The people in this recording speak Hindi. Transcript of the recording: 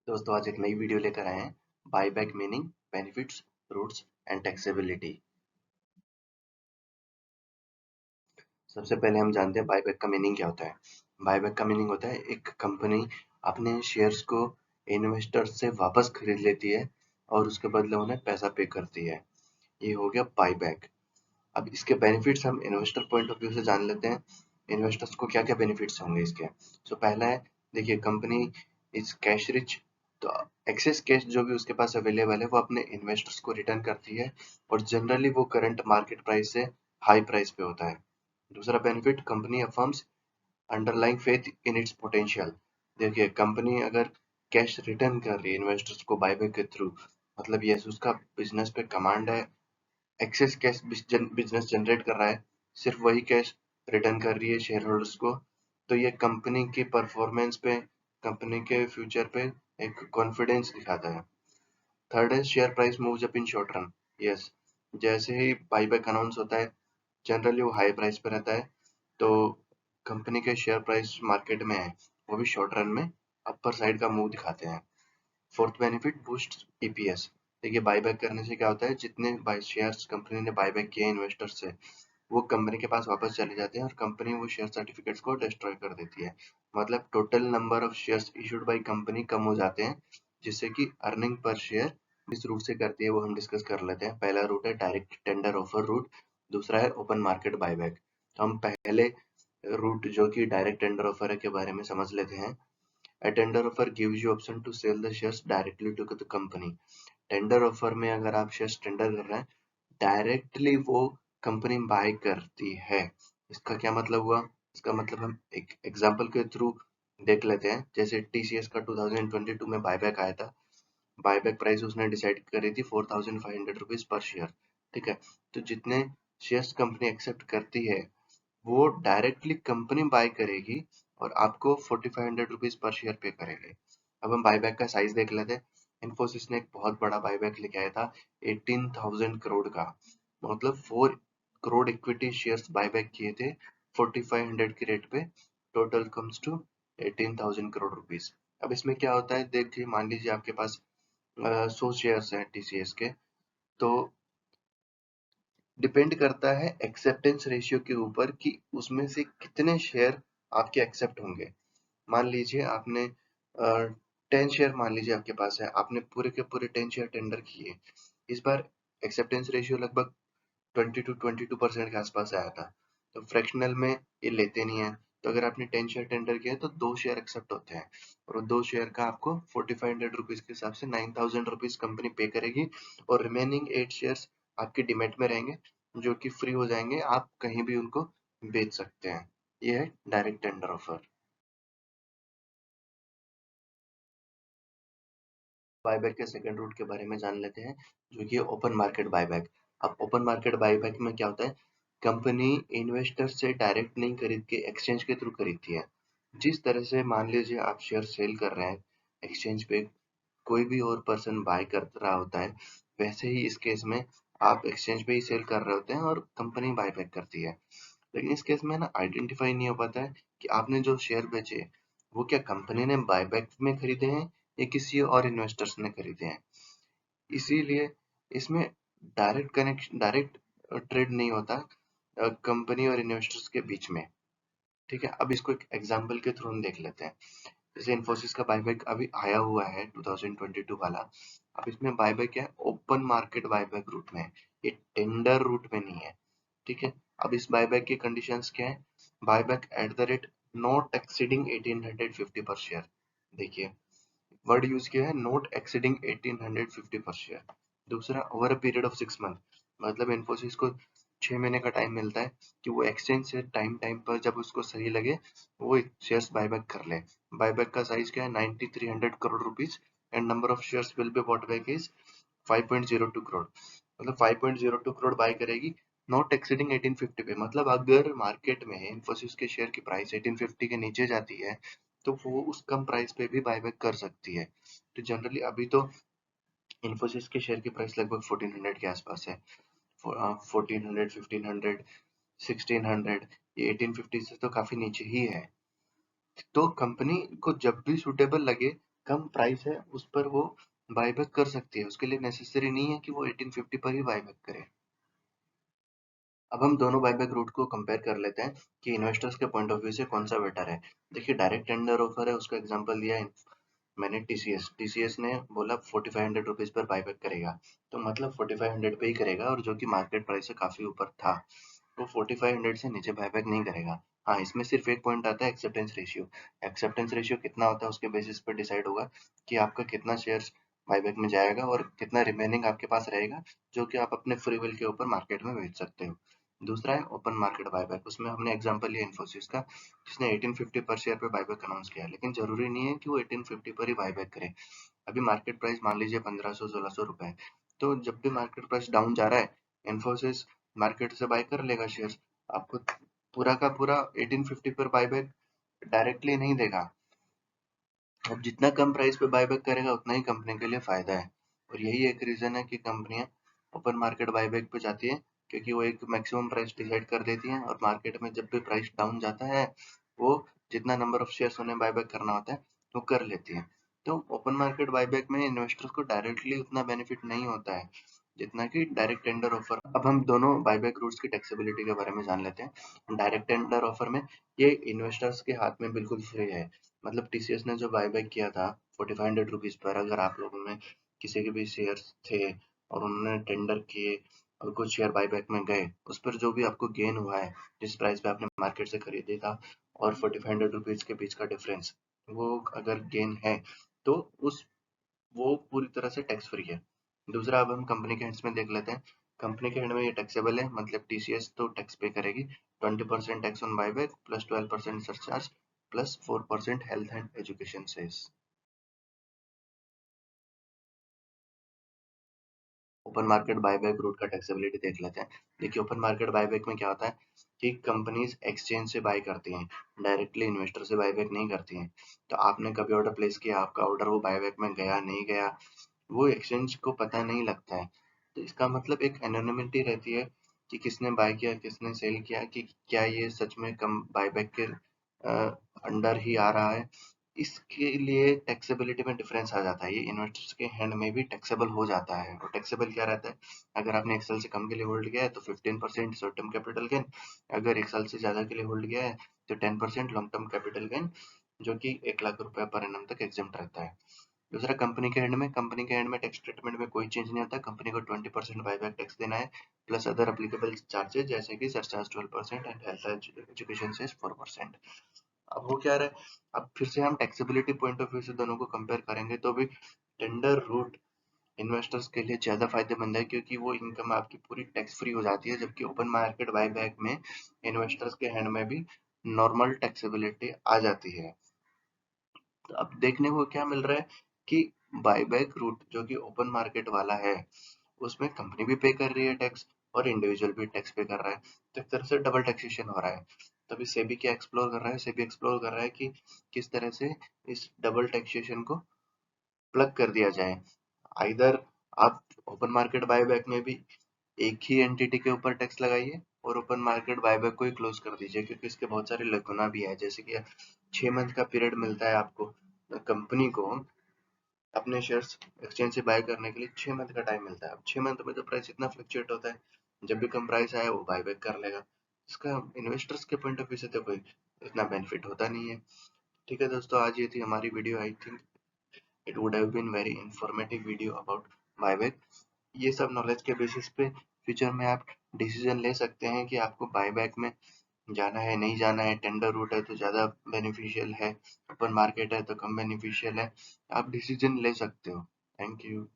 दोस्तों आज एक नई वीडियो लेकर आए हैं। Buyback meaning, benefits, routes and taxability. सबसे पहले हम जानते हैं बायबैक का मीनिंग क्या होता है। बायबैक का मीनिंग होता है एक कंपनी अपने शेयर्स को इन्वेस्टर्स से वापस खरीद लेती है और उसके बदले उन्हें पैसा पे करती है। ये हो गया बायबैक। अब इसके बेनिफिट्स हम इन्वेस्टर पॉइंट ऑफ व्यू से जान लेते हैं। इन्वेस्टर्स को क्या क्या बेनिफिट्स होंगे इसके। पहला है, देखिए कंपनी इज कैश रिच। तो एक्सेस कैश जो भी उसके पास अवेलेबल है वो अपने इन्वेस्टर्स को रिटर्न करती है और जनरली वो करंट मार्केट प्राइस से हाई प्राइस पे होता है। दूसरा benefit, company affirms underlying faith in its potential. देखिए कंपनी अगर कैश रिटर्न कर रही है इन्वेस्टर्स को बायबैक के थ्रू, मतलब यस उसका बिजनेस पे कमांड है, एक्सेस कैश बिजनेस जनरेट कर रहा है, सिर्फ वही कैश रिटर्न कर रही है शेयर होल्डर्स को। तो ये कंपनी की परफॉर्मेंस पे, कंपनी के फ्यूचर पे एक कॉन्फिडेंस दिखाता है। थर्ड है, share price moves up in short run. Yes, जैसे ही बाईबैक अनाउंस होता है जनरली वो हाई प्राइस पे रहता है, तो कंपनी के शेयर प्राइस मार्केट में है वो भी शॉर्ट रन में अपर साइड का मूव दिखाते हैं। Fourth benefit, boost EPS. देखिए बायबैक करने से क्या होता है, जितने बाय शेयर्स कंपनी ने बायबैक किए इन्वेस्टर्स से वो कंपनी के पास वापस चले जाते हैं और कंपनी वो शेयर सर्टिफिकेट्स को डिस्ट्रॉय कर देती है। मतलब total number of shares issued by company कम हो जाते हैं, जिससे कि अर्निंग पर शेयर किस रूट से करती है वो हम डिस्कस कर लेते हैं। पहला रूट है डायरेक्ट टेंडर ऑफर रूट, दूसरा है ओपन मार्केट बायबैक। तो हम पहले रूट जो कि डायरेक्ट टेंडर ऑफर है के बारे में समझ लेते हैं। A tender offer gives you option to sell the shares directly to the company. Tender offer में अगर आप शेयर्स टेंडर कर रहे हैं, डायरेक्टली वो कंपनी बाय करती है। इसका क्या मतलब हुआ? इसका मतलब हम एक एग्जांपल के थ्रू देख लेते हैं। जैसे टीसीएस का 2022 में बायबैक आया था। बायबैक प्राइस उसने डिसाइड करी थी 4500 रुपीज पर शेयर। ठीक है, तो जितने शेयर्स कंपनी एक्सेप्ट करती है वो डायरेक्टली कंपनी बाय करेगी और आपको 4500 रुपीज पर शेयर पे करेगी। अब हम बायबैक का साइज देख लेते हैं। इन्फोसिस ने एक बहुत बड़ा बायबैक लेके आया था 18,000 करोड़ का, मतलब 4 करोड़ इक्विटी शेयर्स बायबैक किए थे 4500 की रेट पे। Total comes to 18,000 crore rupees. अब इसमें क्या होता है, देखिए मान लीजिए आपके पास 100 शेयर्स हैं टीसीएस के, तो डिपेंड करता है एक्सेप्टेंस रेशियो के ऊपर कि उसमें से कितने शेयर आपके एक्सेप्ट होंगे। मान लीजिए आपने 10 शेयर मान लीजिए आपके पास है, आपने पूरे के पूरे 10 शेयर टेंडर किए। इस बार एक्सेप्टेंस रेशियो लगभग 20 to 22% के आसपास आया था। तो फ्रैक्शनल में ये लेते नहीं है। तो अगर आपने 10 शेयर टेंडर किया तो 2 शेयर एक्सेप्ट होते हैं और वो 2 शेयर का आपको 4500 रुपीज के हिसाब से 9000 रुपीज कंपनी पे करेगी और रिमेनिंग 8 शेयर्स आपके डिमेट में रहेंगे जो कि फ्री हो जाएंगे, आप कहीं भी उनको बेच सकते हैं। ये है डायरेक्ट टेंडर ऑफर। बायबैक के सेकंड रूट के बारे में जान लेते हैं, जो कि ओपन मार्केट बायबैक। अब ओपन मार्केट बायबैक में क्या होता है, कंपनी इन्वेस्टर से डायरेक्ट नहीं खरीद के एक्सचेंज के थ्रू खरीदती है। जिस तरह से मान लीजिए आप शेयर सेल कर रहे हैं एक्सचेंज पे, कोई भी और पर्सन बाय कर रहा होता है, वैसे ही इस केस में आप एक्सचेंज पे ही सेल कर रहे होते हैं और कंपनी बायबैक करती है। लेकिन इस केस में ना आइडेंटिफाई नहीं हो पाता है कि आपने जो शेयर बेचे वो क्या कंपनी ने बायबैक में खरीदे हैं या किसी और इन्वेस्टर्स ने खरीदे हैं। इसीलिए इसमें डायरेक्ट ट्रेड नहीं होता कंपनी और इन्वेस्टर्स के बीच में। ठीक है, अब इसको एक एग्जांपल के थ्रू हम देख लेते हैं। जैसे इन्फोसिस का बायबैक अभी आया हुआ है 2022 वाला। अब इसमें बायबैक है ओपन मार्केट बायबैक रूट में है, ये टेंडर रूट में नहीं है। ठीक है, अब इस बायबैक की कंडीशंस क्या है, buyback at the rate not exceeding 1850 पर शेयर। देखिए वर्ड यूज किया है नॉट एक्सीडिंग 1850 पर शेयर। दूसरा, over a period of 6 month, मतलब इन्फोसिस को 6 महीने का टाइम मिलता है कि वो एक्सचेंज से टाइम टाइम पर जब उसको सही लगे वो शेयर्स बायबैक कर ले। बायबैक का साइज क्या है, 9300 crore rupees and number of shares will be bought back is 5.02 crore. मतलब 5.02 करोड़ बाय करेगी नॉट एक्सीडिंग 1850 पे। मतलब अगर मार्केट में इन्फोसिस के शेयर की प्राइस 1850 के नीचे जाती है तो वो उस कम प्राइस पे भी बायबैक कर सकती है। तो जनरली अभी तो इन्फोसिस के शेयर की प्राइस लगभग 1400 के आसपास है। 1400, 1500, 1600, ये 1850 से तो काफी नीचे ही है। तो कंपनी को जब भी सुटेबल लगे कम प्राइस है उस पर वो बायबैक कर सकती है, उसके लिए नेसेसरी नहीं है कि वो 1850 पर ही बायबैक करे। अब हम दोनों बायबैक रूट को कंपेयर कर लेते हैं कि इन्वेस्टर्स के पॉइंट ऑफ व्यू से कौन सा बेटर है। देखिए, डायरेक्ट टेंडर ऑफर है, उसका एग्जांपल दिया है मैंने। टीसीएस ने बोला 4500 रुपीज पर बायबैक करेगा, तो मतलब 4500 पे ही करेगा, और जो कि मार्केट प्राइस से काफी ऊपर था। वो 4500 से नीचे बायबैक नहीं करेगा। हाँ, इसमें सिर्फ एक पॉइंट आता है, एक्सेप्टेंस रेशियो। एक्सेप्टेंस रेशियो कितना होता है उसके बेसिस पर डिसाइड होगा कि आपका कितना शेयर्स बायबैक में जाएगा और कितना रिमेनिंग आपके पास रहेगा, जो कि आप अपने फ्री विल के ऊपर मार्केट में बेच सकते हो। दूसरा है ओपन मार्केट बायबैक। उसमें हमने एग्जांपल लिया इन्फोसिस का, जिसने 1850 पर शेयर पे बायबैक अनाउंस किया, लेकिन जरूरी नहीं है कि वो 1850 पर ही बायबैक करे। अभी मार्केट प्राइस मान लीजिए 1500-1600 रुपए, तो जब भी मार्केट प्राइस डाउन जा रहा है, इन्फोसिस मार्केट से बाय कर लेगा शेयर्स। आपको पूरा का पूरा 1850 पर बायबैक डायरेक्टली नहीं देगा। अब जितना कम प्राइस पे बायबैक करेगा उतना ही कंपनी के लिए फायदा है, और यही एक रीजन है कि कंपनियां ओपन मार्केट बायबैक पे जाती है, क्योंकि वो एक मैक्सिमम प्राइस डिसाइड कर देती हैं, और मार्केट में जब भी प्राइस डाउन जाता है, वो जितना नंबर ऑफ शेयर्स उन्हें बायबैक करना होता है वो कर लेती है। तो ओपन मार्केट बायबैक में इन्वेस्टर्स को डायरेक्टली उतना बेनिफिट नहीं होता है जितना कि डायरेक्ट टेंडर ऑफर। अब हम दोनों बायबैक रूट्स की टैक्सेबिलिटी के बारे में जान लेते हैं। डायरेक्ट टेंडर ऑफर में ये इन्वेस्टर्स के हाथ में बिल्कुल फ्री है। मतलब टीसीएस ने जो बायबैक किया था 4500 रुपीज पर, अगर आप लोगों में किसी के भी शेयर्स थे और उन्होंने टेंडर किए और कुछ शेयर बायबैक में गए, उस पर जो भी आपको गेन हुआ है, जिस प्राइस पे आपने मार्केट से खरीदे था और 4500 रुपीज के बीच का डिफरेंस, वो अगर गेन है तो उस वो पूरी तरह से टैक्स फ्री है। दूसरा, अब हम कंपनी के हैंड्स में देख लेते हैं। कंपनी के हैंड में ये टैक्सेबल है, मतलब टीसीएस तो टैक्स पे करेगी। 20% tax on buyback plus 12% surcharge plus 4% health and education cess. Open market buyback route का टैक्सेबिलिटी देख लेते हैं। देखिए, ओपन मार्केट बायबैक में क्या होता है कि कंपनीज एक्सचेंज से बाय करती हैं, डायरेक्टली इन्वेस्टर से बायबैक नहीं करती हैं। तो आपने कभी ऑर्डर प्लेस किया, आपका ऑर्डर वो बायबैक में गया नहीं गया, वो एक्सचेंज को पता नहीं लगता है। तो इसका मतलब एक एनोनिमिटी रहती है कि किसने बाय किया, किसने सेल किया, कि क्या ये सच में कम बायबैक के अंडर ही आ रहा है। इसके लिए टैक्सेबिलिटी में डिफरेंस आ जाता है। ये इन्वेस्टर्स के हैंड में भी टैक्सेबल हो जाता है। और टैक्सेबल क्या रहता है, अगर आपने एक साल से कम के लिए होल्ड किया है तो 15% शॉर्ट टर्म कैपिटल गेन, अगर एक साल से ज्यादा के लिए होल्ड किया है तो 10% लॉन्ग टर्म कैपिटल गेन, जो कि 1 लाख रुपए पर एनम तक एग्जेम्प्ट रहता है। दूसरा, कंपनी के एंड में टैक्स ट्रीटमेंट में कोई चेंज नहीं होता। कंपनी को 20% बायबैक टैक्स देना है, प्लस अदर एप्लीकेबल चार्जेस जैसे कि surcharge 12% and health education cess 4%। अब हो क्या रहा है, अब फिर से हम टैक्सेबिलिटी पॉइंट ऑफ व्यू से दोनों को कंपेयर करेंगे तो भी टेंडर रूट इन्वेस्टर्स के लिए ज्यादा फायदेमंद है, क्योंकि वो इनकम आपकी पूरी टैक्स फ्री हो जाती है, जबकि ओपन मार्केट बायबैक में इन्वेस्टर्स के हैंड में भी नॉर्मल टैक्सेबिलिटी आ जाती है। तो अब देखने को क्या मिल रहा है कि बायबैक रूट जो कि ओपन मार्केट वाला है, उसमें कंपनी भी पे कर रही है टैक्स और इंडिविजुअल भी टैक्स पे कर रहा है। तो एक तरह से डबल टैक्सेशन हो रहा है। तभी सेबी क्या एक्सप्लोर कर रहा है, सेबी एक्सप्लोर कर रहा है कि किस तरह से इस डबल टैक्सेशन को प्लग कर दिया जाए। आइदर आप ओपन मार्केट बायबैक में भी एक ही एंटिटी के ऊपर टैक्स लगाइए और ओपन मार्केट बायबैक को ही क्लोज कर दीजिए, क्योंकि इसके बहुत सारे लकुना भी है। जैसे कि 6 मंथ का पीरियड मिलता है आपको, कंपनी को अपने शेयर्स एक्सचेंज से बाय करने के लिए 6 मंथ का टाइम मिलता है। अब 6 मंथ में तो प्राइस इतना फ्लक्चुएट होता है, जब भी कम प्राइस आए वो बाय बैक कर लेगा। इसका इन्वेस्टर्स के पॉइंट ऑफ व्यू से तो कोई इतना बेनिफिट होता नहीं है। ठीक है दोस्तों, आज ये थी हमारी video. I think it would have been very informative video about buyback. ये सब नॉलेज के बेसिस पे फ्यूचर में आप डिसीजन ले सकते हैं कि आपको बायबैक में जाना है नहीं जाना है। टेंडर रूट है तो ज्यादा बेनिफिशियल है, ओपन मार्केट है तो कम बेनिफिशियल है। आप डिसीजन ले सकते हो। Thank you.